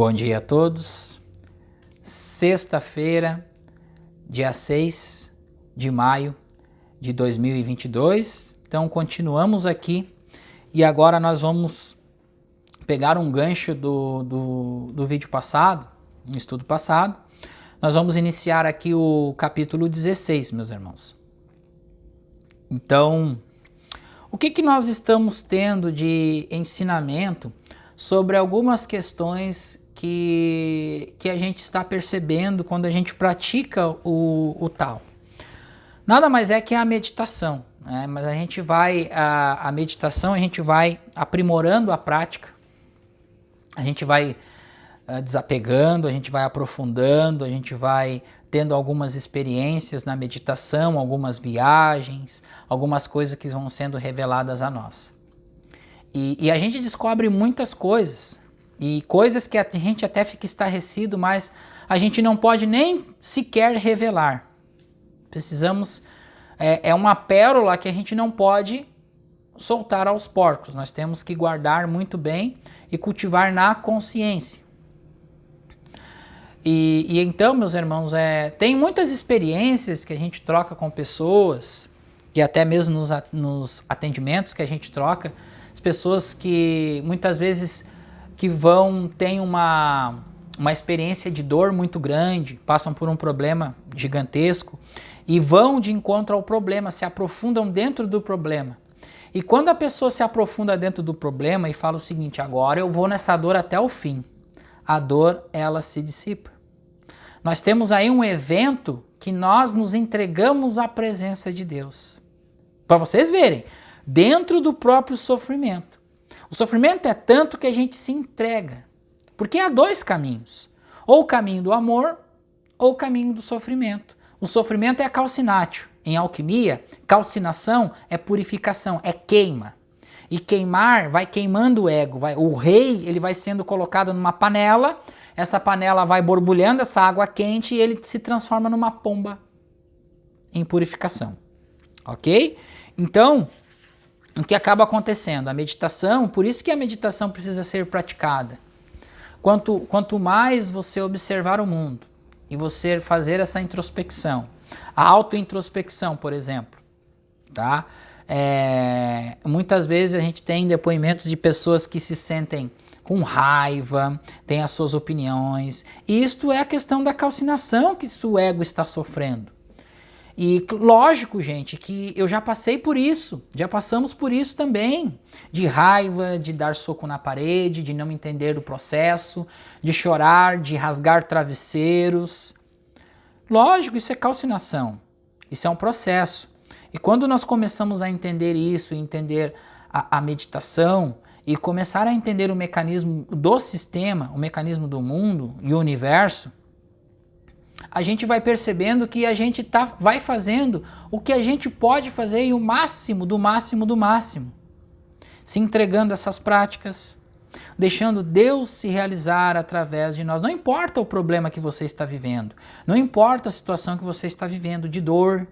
Bom dia a todos. Sexta-feira, dia 6 de maio de 2022. Então, continuamos aqui e agora nós vamos pegar um gancho do vídeo passado, um estudo passado. Nós vamos iniciar aqui o capítulo 16, meus irmãos. Então, o que nós estamos tendo de ensinamento sobre algumas questões que a gente está percebendo quando a gente pratica o tal? Nada mais é que a meditação, né? Mas a gente vai, a meditação, a gente vai aprimorando a prática, a gente vai desapegando, a gente vai aprofundando, a gente vai tendo algumas experiências na meditação, algumas viagens, algumas coisas que vão sendo reveladas a nós. E a gente descobre muitas coisas, e coisas que a gente até fica estarrecido, mas a gente não pode nem sequer revelar. Precisamos, é uma pérola que a gente não pode soltar aos porcos. Nós temos que guardar muito bem e cultivar na consciência. E então, meus irmãos, tem muitas experiências que a gente troca com pessoas, e até mesmo nos atendimentos que a gente troca, as pessoas que muitas vezes têm uma experiência de dor muito grande, passam por um problema gigantesco e vão de encontro ao problema, se aprofundam dentro do problema. E quando a pessoa se aprofunda dentro do problema e fala o seguinte: agora eu vou nessa dor até o fim, a dor, ela se dissipa. Nós temos aí um evento que nós nos entregamos à presença de Deus. Para vocês verem, dentro do próprio sofrimento. O sofrimento é tanto que a gente se entrega. Porque há dois caminhos. Ou o caminho do amor, ou o caminho do sofrimento. O sofrimento é calcinátil. Em alquimia, calcinação é purificação, é queima. E queimar vai queimando o ego. O rei ele vai sendo colocado numa panela, essa panela vai borbulhando essa água quente e ele se transforma numa pomba em purificação. Ok? Então, o que acaba acontecendo? A meditação, por isso que a meditação precisa ser praticada. Quanto mais você observar o mundo e você fazer essa introspecção, a autointrospecção, por exemplo, tá? Muitas vezes a gente tem depoimentos de pessoas que se sentem com raiva, têm as suas opiniões, e isto é a questão da calcinação que o ego está sofrendo. E lógico, gente, que eu já passei por isso, já passamos por isso também, de raiva, de dar soco na parede, de não entender o processo, de chorar, de rasgar travesseiros. Lógico, isso é calcinação, isso é um processo. E quando nós começamos a entender isso, entender a meditação e começar a entender o mecanismo do sistema, o mecanismo do mundo e o universo, a gente vai percebendo que a gente vai fazendo o que a gente pode fazer e o máximo do máximo do máximo. Se entregando a essas práticas, deixando Deus se realizar através de nós. Não importa o problema que você está vivendo, não importa a situação que você está vivendo, de dor,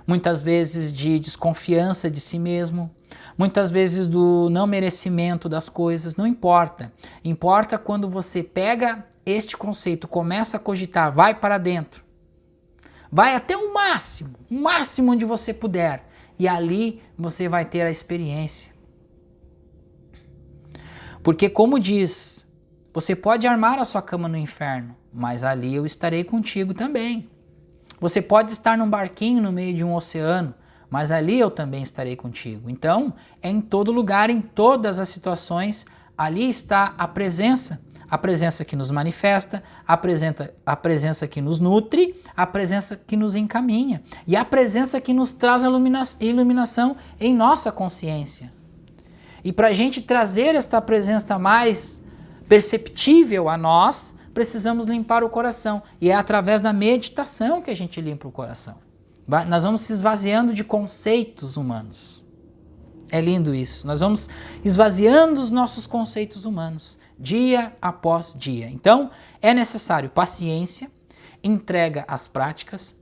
muitas vezes de desconfiança de si mesmo, muitas vezes do não merecimento das coisas, não importa. Importa quando você pega este conceito, começa a cogitar, vai para dentro, vai até o máximo onde você puder, e ali você vai ter a experiência. Porque como diz, você pode armar a sua cama no inferno, mas ali eu estarei contigo também. Você pode estar num barquinho no meio de um oceano, mas ali eu também estarei contigo. Então, em todo lugar, em todas as situações, ali está a presença que nos manifesta, a presença que nos nutre, a presença que nos encaminha e a presença que nos traz a iluminação em nossa consciência. E para a gente trazer esta presença mais perceptível a nós, precisamos limpar o coração. E é através da meditação que a gente limpa o coração. Nós vamos se esvaziando de conceitos humanos. É lindo isso. Nós vamos esvaziando os nossos conceitos humanos, dia após dia. Então, é necessário paciência, entrega às práticas.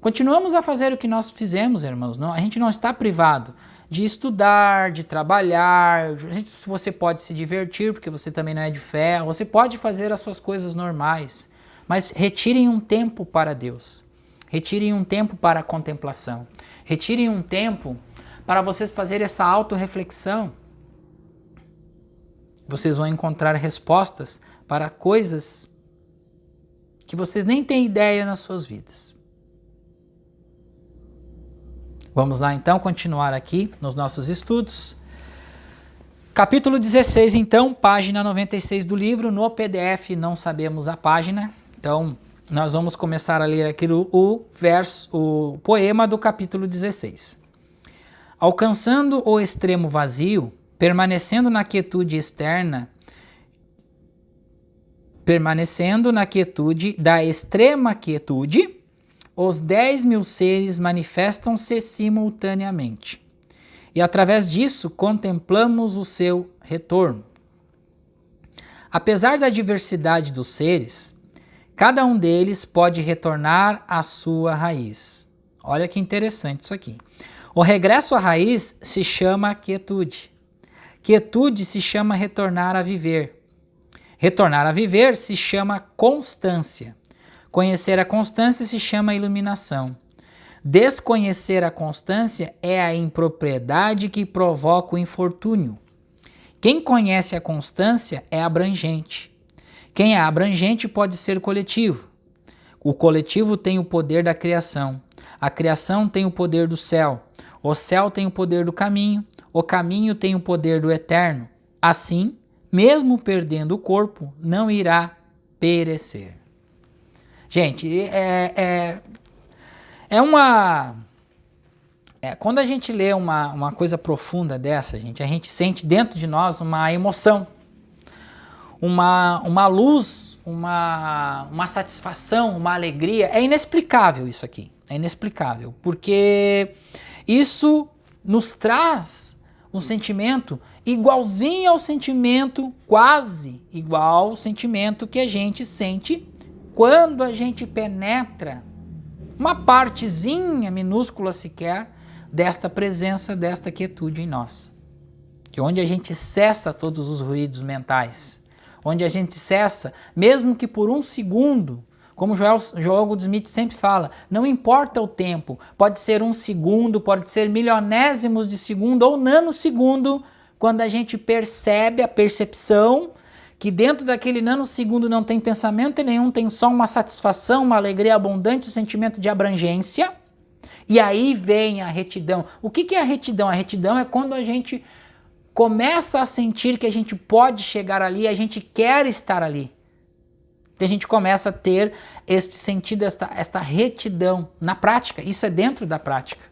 Continuamos a fazer o que nós fizemos, irmãos. A gente não está privado de estudar, de trabalhar. Você pode se divertir, porque você também não é de ferro. Você pode fazer as suas coisas normais, mas retirem um tempo para Deus. Retirem um tempo para a contemplação. Retirem um tempo para vocês fazerem essa autorreflexão. Vocês vão encontrar respostas para coisas que vocês nem têm ideia nas suas vidas. Vamos lá então continuar aqui nos nossos estudos. Capítulo 16 então, página 96 do livro, no PDF não sabemos a página, então nós vamos começar a ler aqui o poema do capítulo 16. Alcançando o extremo vazio, permanecendo na quietude externa, permanecendo na quietude da extrema quietude, os 10.000 seres manifestam-se simultaneamente. E através disso contemplamos o seu retorno. Apesar da diversidade dos seres, cada um deles pode retornar à sua raiz. Olha que interessante isso aqui. O regresso à raiz se chama quietude. Quietude se chama retornar a viver. Retornar a viver se chama constância. Conhecer a constância se chama iluminação. Desconhecer a constância é a impropriedade que provoca o infortúnio. Quem conhece a constância é abrangente. Quem é abrangente pode ser coletivo. O coletivo tem o poder da criação. A criação tem o poder do céu. O céu tem o poder do caminho. O caminho tem o poder do eterno. Assim, mesmo perdendo o corpo, não irá perecer. Gente, quando a gente lê uma coisa profunda dessa, gente, a gente sente dentro de nós uma emoção, uma luz, uma satisfação, uma alegria. É inexplicável isso aqui, é inexplicável, porque isso nos traz um sentimento igualzinho ao sentimento, quase igual ao sentimento que a gente sente quando a gente penetra uma partezinha minúscula sequer desta presença, desta quietude em nós. Que onde a gente cessa todos os ruídos mentais, onde a gente cessa, mesmo que por um segundo, como Joel Goldsmith sempre fala, não importa o tempo, pode ser um segundo, pode ser milionésimos de segundo ou nanosegundo, quando a gente percebe a percepção que dentro daquele nanosegundo não tem pensamento nenhum, tem só uma satisfação, uma alegria abundante, um sentimento de abrangência. E aí vem a retidão. O que é a retidão? A retidão é quando a gente começa a sentir que a gente pode chegar ali, a gente quer estar ali. Que a gente começa a ter este sentido, esta retidão na prática. Isso é dentro da prática.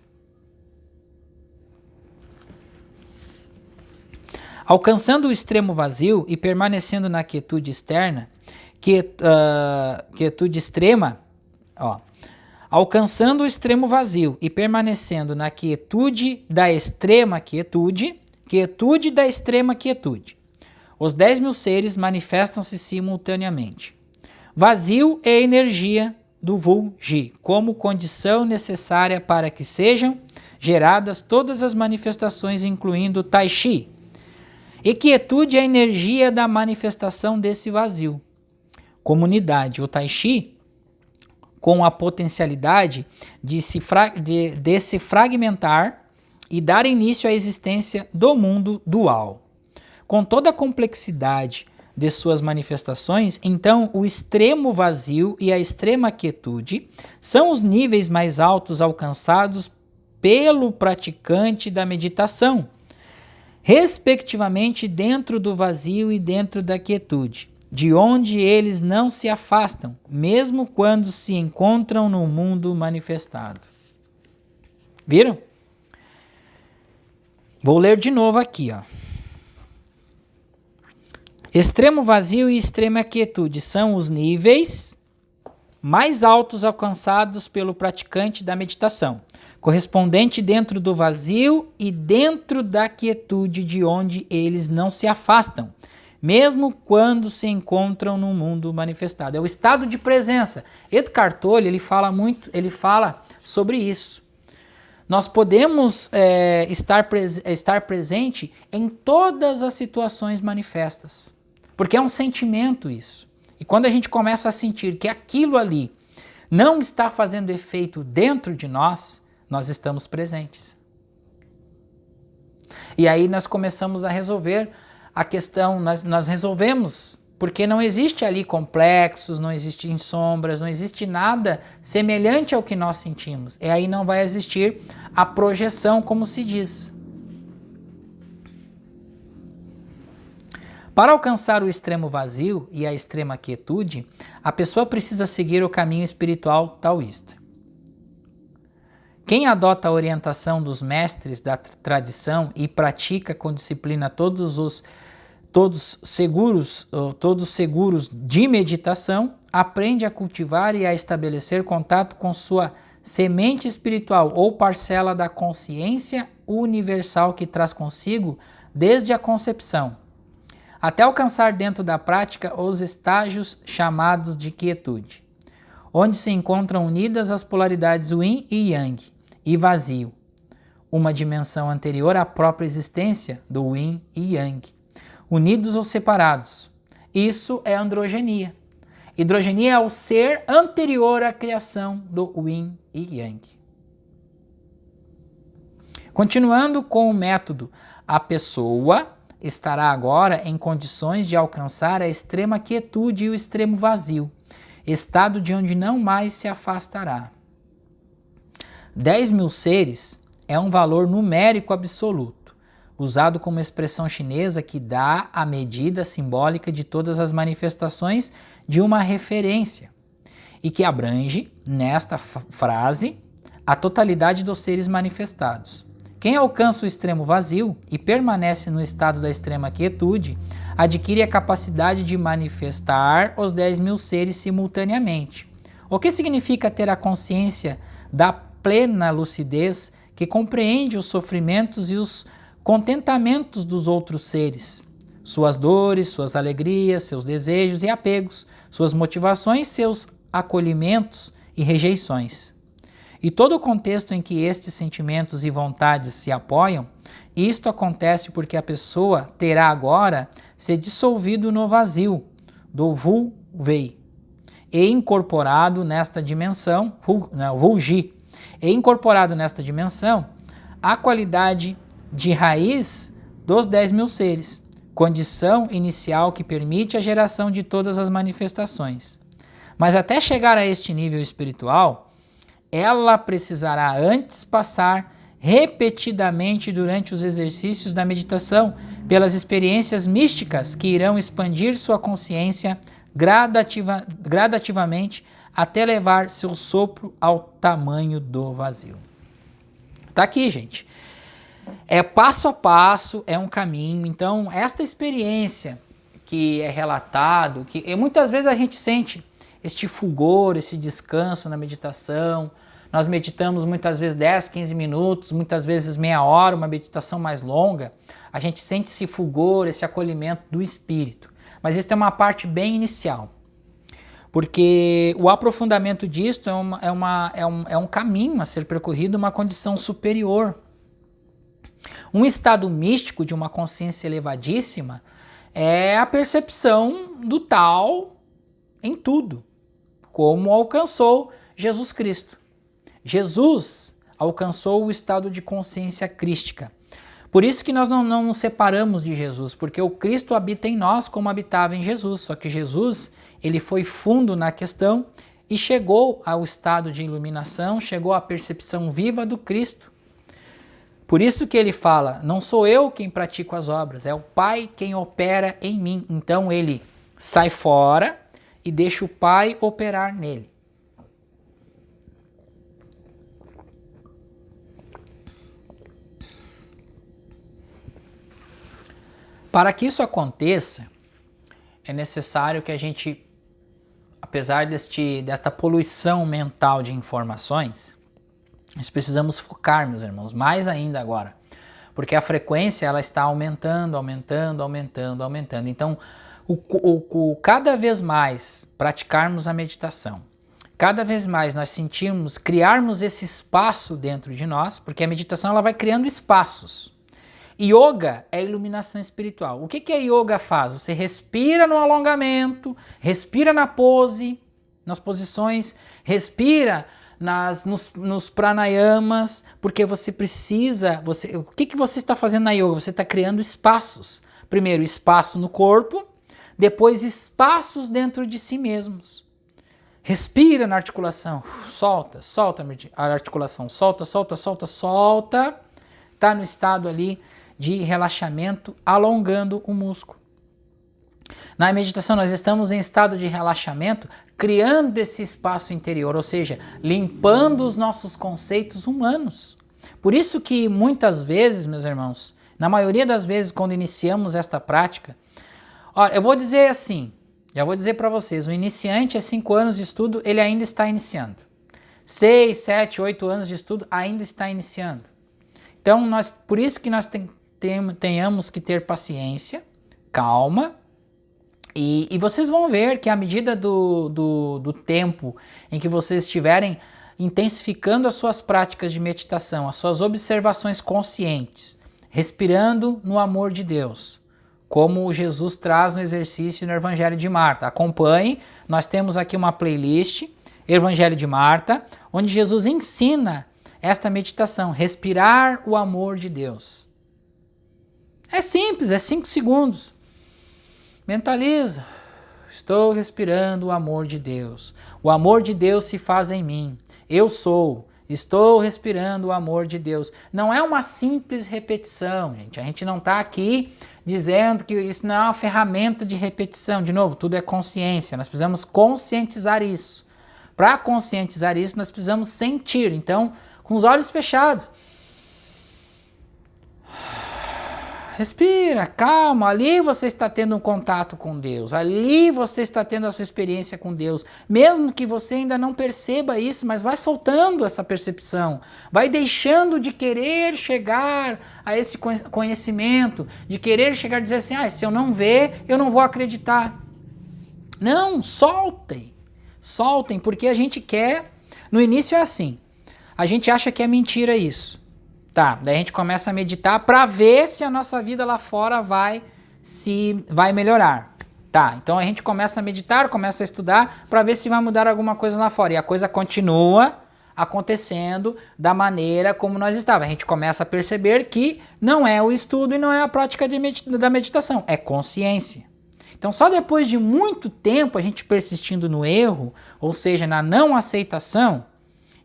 Alcançando o extremo vazio e permanecendo na quietude externa, quietude extrema, alcançando o extremo vazio e permanecendo na quietude da extrema quietude, quietude da extrema quietude, os 10.000 seres manifestam-se simultaneamente. Vazio é a energia do Vulgi, como condição necessária para que sejam geradas todas as manifestações, incluindo o Tai Chi. E quietude é a energia da manifestação desse vazio. Comunidade, o Tai Chi, com a potencialidade de se fragmentar e dar início à existência do mundo dual. Com toda a complexidade de suas manifestações, então o extremo vazio e a extrema quietude são os níveis mais altos alcançados pelo praticante da meditação, respectivamente dentro do vazio e dentro da quietude, de onde eles não se afastam, mesmo quando se encontram no mundo manifestado. Viram? Vou ler de novo aqui, Extremo vazio e extrema quietude são os níveis mais altos alcançados pelo praticante da meditação, correspondente dentro do vazio e dentro da quietude, de onde eles não se afastam, mesmo quando se encontram no mundo manifestado. É o estado de presença. Eckhart Tolle, ele fala sobre isso. nós podemos estar presente em todas as situações manifestas. Porque é um sentimento isso. E quando a gente começa a sentir que aquilo ali não está fazendo efeito dentro de nós, nós estamos presentes. E aí nós começamos a resolver a questão, nós resolvemos, porque não existe ali complexos, não existe sombras, não existe nada semelhante ao que nós sentimos. E aí não vai existir a projeção, como se diz. Para alcançar o extremo vazio e a extrema quietude, a pessoa precisa seguir o caminho espiritual taoísta. Quem adota a orientação dos mestres da tradição e pratica com disciplina todos seguros de meditação, aprende a cultivar e a estabelecer contato com sua semente espiritual ou parcela da consciência universal que traz consigo desde a concepção, até alcançar dentro da prática os estágios chamados de quietude, onde se encontram unidas as polaridades yin e yang, e vazio, uma dimensão anterior à própria existência do yin e yang, unidos ou separados. Isso é androgenia. Hidrogenia é o ser anterior à criação do yin e yang. Continuando com o método, a pessoa estará agora em condições de alcançar a extrema quietude e o extremo vazio, estado de onde não mais se afastará. 10.000 seres é um valor numérico absoluto, usado como expressão chinesa que dá a medida simbólica de todas as manifestações de uma referência e que abrange, nesta frase, a totalidade dos seres manifestados. Quem alcança o extremo vazio e permanece no estado da extrema quietude, adquire a capacidade de manifestar os 10.000 seres simultaneamente. O que significa ter a consciência da plena lucidez que compreende os sofrimentos e os contentamentos dos outros seres, suas dores, suas alegrias, seus desejos e apegos, suas motivações, seus acolhimentos e rejeições. E todo o contexto em que estes sentimentos e vontades se apoiam, isto acontece porque a pessoa terá agora se dissolvido no vazio do Wu-Wei e incorporado nesta dimensão, Wu-Ji, e incorporado nesta dimensão a qualidade de raiz dos 10.000 seres, condição inicial que permite a geração de todas as manifestações. Mas até chegar a este nível espiritual, ela precisará antes passar repetidamente durante os exercícios da meditação pelas experiências místicas que irão expandir sua consciência gradativamente até levar seu sopro ao tamanho do vazio. Tá aqui, gente. É passo a passo, é um caminho. Então, esta experiência que é relatado, que muitas vezes a gente sente este fulgor, esse descanso na meditação. Nós meditamos muitas vezes 10, 15 minutos, muitas vezes meia hora, uma meditação mais longa. A gente sente esse fulgor, esse acolhimento do espírito. Mas isso é uma parte bem inicial. Porque o aprofundamento disto é um caminho a ser percorrido, uma condição superior. Um estado místico de uma consciência elevadíssima é a percepção do tal em tudo, como alcançou Jesus Cristo. Jesus alcançou o estado de consciência crística. Por isso que nós não nos separamos de Jesus, porque o Cristo habita em nós como habitava em Jesus. Só que Jesus, ele foi fundo na questão e chegou ao estado de iluminação, chegou à percepção viva do Cristo. Por isso que ele fala, não sou eu quem pratico as obras, é o Pai quem opera em mim. Então ele sai fora e deixa o Pai operar nele. Para que isso aconteça, é necessário que a gente, apesar desta poluição mental de informações, nós precisamos focar, meus irmãos, mais ainda agora. Porque a frequência ela está aumentando. Então, cada vez mais praticarmos a meditação, cada vez mais nós sentirmos, criarmos esse espaço dentro de nós, porque a meditação ela vai criando espaços. Yoga é iluminação espiritual. O que a yoga faz? Você respira no alongamento, respira na pose, nas posições, respira nos pranayamas, porque você precisa... o que você está fazendo na yoga? Você está criando espaços. Primeiro, espaço no corpo, depois espaços dentro de si mesmos. Respira na articulação, solta a articulação, solta. Está no estado ali de relaxamento, alongando o músculo. Na meditação nós estamos em estado de relaxamento, criando esse espaço interior, ou seja, limpando os nossos conceitos humanos. Por isso que muitas vezes, meus irmãos, na maioria das vezes quando iniciamos esta prática, olha, eu vou dizer assim, já vou dizer para vocês, o iniciante a 5 anos de estudo, ele ainda está iniciando. 6, 7, 8 anos de estudo, ainda está iniciando. Então, por isso que nós tenhamos que ter paciência, calma, e vocês vão ver que à medida do tempo em que vocês estiverem intensificando as suas práticas de meditação, as suas observações conscientes, respirando no amor de Deus, como Jesus traz no exercício no Evangelho de Marta. Acompanhe, nós temos aqui uma playlist, Evangelho de Marta, onde Jesus ensina esta meditação, respirar o amor de Deus. É simples, é 5 segundos. Mentaliza, estou respirando o amor de Deus. O amor de Deus se faz em mim. Eu estou respirando o amor de Deus. Não é uma simples repetição, gente. A gente não está aqui dizendo que isso não é uma ferramenta de repetição. De novo, tudo é consciência. Nós precisamos conscientizar isso. Para conscientizar isso, nós precisamos sentir. Então, com os olhos fechados. Respira, calma, ali você está tendo um contato com Deus, ali você está tendo a sua experiência com Deus, mesmo que você ainda não perceba isso, mas vai soltando essa percepção, vai deixando de querer chegar a esse conhecimento, de querer chegar a dizer assim, se eu não ver, eu não vou acreditar. Não, soltem, porque a gente quer, no início é assim, a gente acha que é mentira isso. Tá, daí a gente começa a meditar para ver se a nossa vida lá fora vai melhorar. Tá, então a gente começa a meditar, começa a estudar para ver se vai mudar alguma coisa lá fora. E a coisa continua acontecendo da maneira como nós estávamos. A gente começa a perceber que não é o estudo e não é a prática da meditação, é consciência. Então só depois de muito tempo a gente persistindo no erro, ou seja, na não aceitação,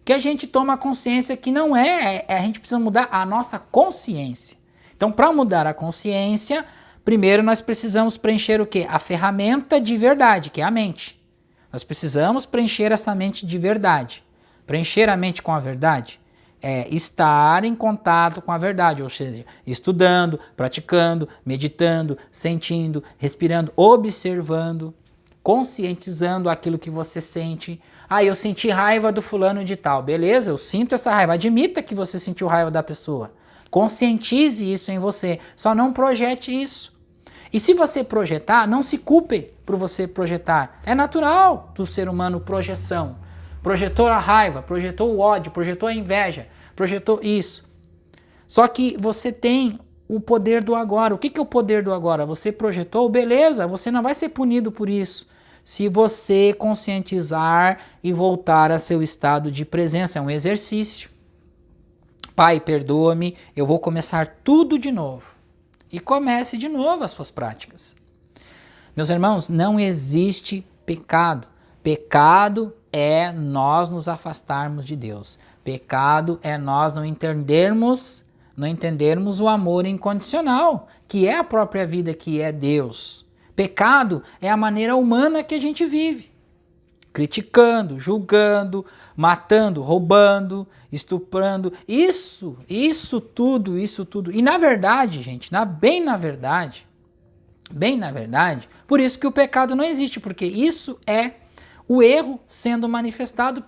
que a gente toma consciência que não a gente precisa mudar a nossa consciência. Então, para mudar a consciência, primeiro nós precisamos preencher o quê? A ferramenta de verdade, que é a mente. Nós precisamos preencher essa mente de verdade. Preencher a mente com a verdade é estar em contato com a verdade, ou seja, estudando, praticando, meditando, sentindo, respirando, observando, conscientizando aquilo que você sente. Eu senti raiva do fulano de tal. Beleza, eu sinto essa raiva. Admita que você sentiu raiva da pessoa. Conscientize isso em você. Só não projete isso. E se você projetar, não se culpe por você projetar. É natural do ser humano projeção. Projetou a raiva, projetou o ódio, projetou a inveja, projetou isso. Só que você tem o poder do agora. O que é o poder do agora? Você projetou, beleza, você não vai ser punido por isso. Se você conscientizar e voltar a seu estado de presença, é um exercício. Pai, perdoa-me, eu vou começar tudo de novo. E comece de novo as suas práticas. Meus irmãos, não existe pecado. Pecado é nós nos afastarmos de Deus. Pecado é nós não entendermos o amor incondicional, que é a própria vida, que é Deus. Pecado é a maneira humana que a gente vive. Criticando, julgando, matando, roubando, estuprando. Isso tudo. E na verdade, gente, bem na verdade, por isso que o pecado não existe, porque isso é o erro sendo manifestado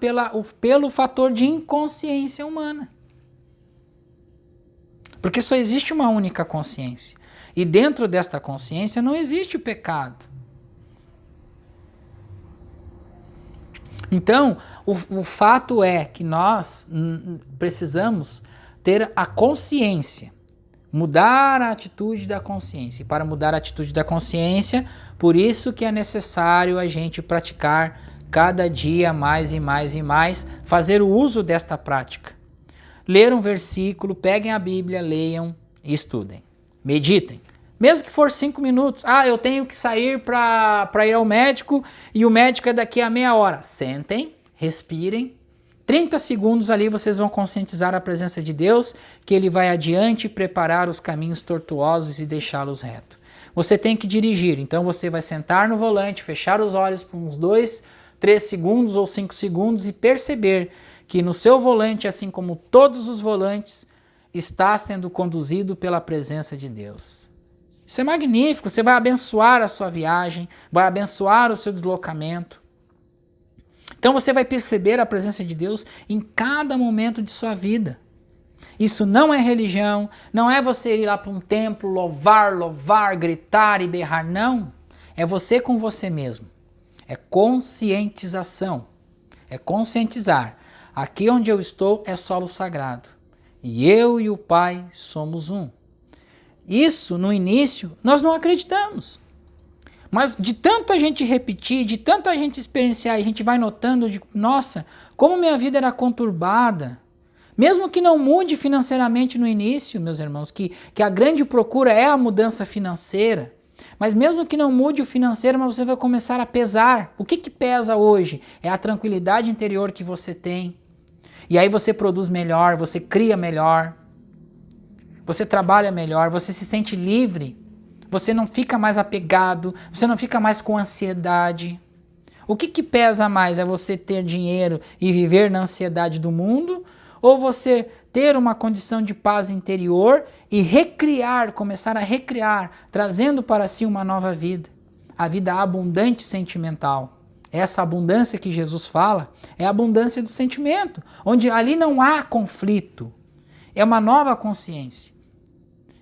pelo fator de inconsciência humana. Porque só existe uma única consciência. E dentro desta consciência não existe o pecado. Então, o fato é que nós precisamos ter a consciência, mudar a atitude da consciência. E para mudar a atitude da consciência, por isso que é necessário a gente praticar cada dia mais e mais e mais, fazer o uso desta prática. Ler um versículo, peguem a Bíblia, leiam e estudem. Meditem. Mesmo que for 5 minutos. Eu tenho que sair para ir ao médico e o médico é daqui a meia hora. Sentem, respirem. 30 segundos ali vocês vão conscientizar a presença de Deus, que Ele vai adiante preparar os caminhos tortuosos e deixá-los retos. Você tem que dirigir, então você vai sentar no volante, fechar os olhos por uns 2, 3 segundos ou 5 segundos e perceber que no seu volante, assim como todos os volantes, está sendo conduzido pela presença de Deus. Isso é magnífico, você vai abençoar a sua viagem, vai abençoar o seu deslocamento. Então você vai perceber a presença de Deus em cada momento de sua vida. Isso não é religião, não é você ir lá para um templo, louvar, gritar e berrar, não. É você com você mesmo. É conscientização. É conscientizar. Aqui onde eu estou é solo sagrado. E eu e o Pai somos um. Isso, no início, nós não acreditamos. Mas de tanto a gente repetir, de tanto a gente experienciar, a gente vai notando, nossa, como minha vida era conturbada. Mesmo que não mude financeiramente no início, meus irmãos, que a grande procura é a mudança financeira, mas mesmo que não mude o financeiro, mas você vai começar a pesar. O que pesa hoje? É a tranquilidade interior que você tem. E aí você produz melhor, você cria melhor, você trabalha melhor, você se sente livre, você não fica mais apegado, você não fica mais com ansiedade. O que pesa mais? É você ter dinheiro e viver na ansiedade do mundo? Ou você ter uma condição de paz interior e começar a recriar, trazendo para si uma nova vida? A vida abundante sentimental. Essa abundância que Jesus fala é a abundância do sentimento, onde ali não há conflito. É uma nova consciência.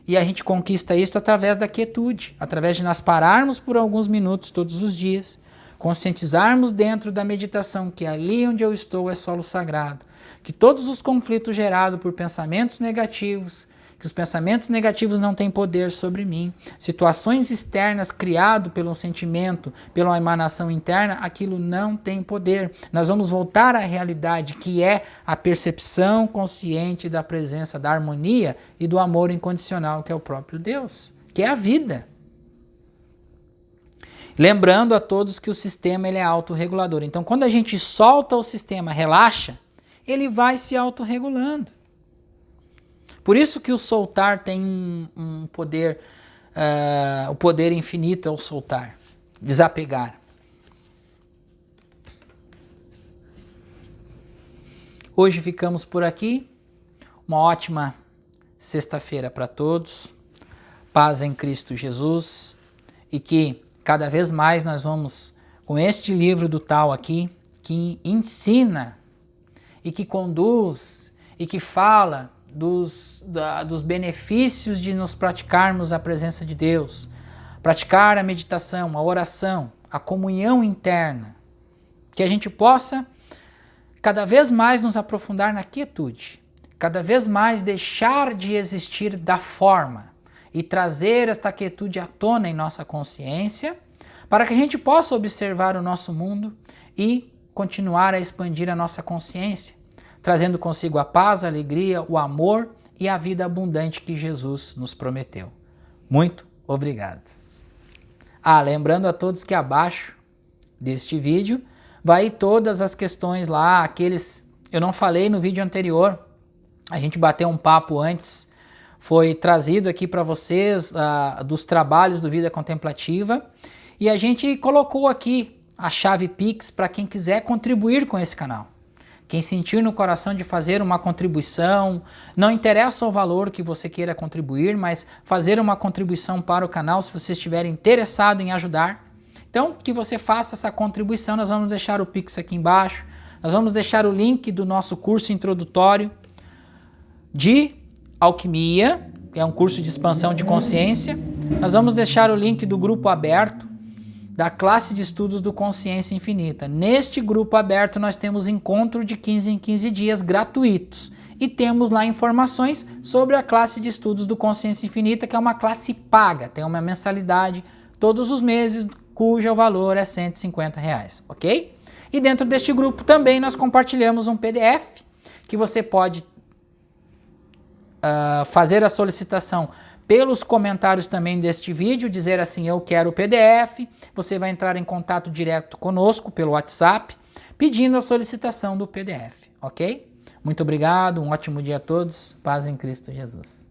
E a gente conquista isso através da quietude, através de nós pararmos por alguns minutos todos os dias, conscientizarmos dentro da meditação que ali onde eu estou é solo sagrado, que todos os conflitos gerados por pensamentos negativos, que os pensamentos negativos não têm poder sobre mim, situações externas criadas pelo sentimento, pela emanação interna, aquilo não tem poder. Nós vamos voltar à realidade, que é a percepção consciente da presença, da harmonia e do amor incondicional, que é o próprio Deus, que é a vida. Lembrando a todos que o sistema ele é autorregulador. Então, quando a gente solta o sistema, relaxa, ele vai se autorregulando. Por isso que o soltar tem um poder, o poder infinito é o soltar, desapegar. Hoje ficamos por aqui. Uma ótima sexta-feira para todos. Paz em Cristo Jesus. E que cada vez mais nós vamos, com este livro do Tao aqui, que ensina e que conduz e que fala dos benefícios de nos praticarmos a presença de Deus, praticar a meditação, a oração, a comunhão interna, que a gente possa cada vez mais nos aprofundar na quietude, cada vez mais deixar de existir da forma e trazer esta quietude à tona em nossa consciência, para que a gente possa observar o nosso mundo e continuar a expandir a nossa consciência, trazendo consigo a paz, a alegria, o amor e a vida abundante que Jesus nos prometeu. Muito obrigado. Lembrando a todos que abaixo deste vídeo vai todas as questões lá, eu não falei no vídeo anterior, a gente bateu um papo antes, foi trazido aqui para vocês dos trabalhos do Vida Contemplativa e a gente colocou aqui a chave Pix para quem quiser contribuir com esse canal. Quem sentir no coração de fazer uma contribuição, não interessa o valor que você queira contribuir, mas fazer uma contribuição para o canal se você estiver interessado em ajudar. Então, que você faça essa contribuição, nós vamos deixar o Pix aqui embaixo, nós vamos deixar o link do nosso curso introdutório de alquimia, que é um curso de expansão de consciência, nós vamos deixar o link do grupo aberto, da classe de estudos do Consciência Infinita. Neste grupo aberto nós temos encontro de 15 em 15 dias gratuitos e temos lá informações sobre a classe de estudos do Consciência Infinita, que é uma classe paga, tem uma mensalidade todos os meses, cujo valor é R$150, ok? E dentro deste grupo também nós compartilhamos um PDF que você pode fazer a solicitação pelos comentários também deste vídeo, dizer assim, eu quero o PDF, você vai entrar em contato direto conosco pelo WhatsApp, pedindo a solicitação do PDF, ok? Muito obrigado, um ótimo dia a todos, paz em Cristo Jesus.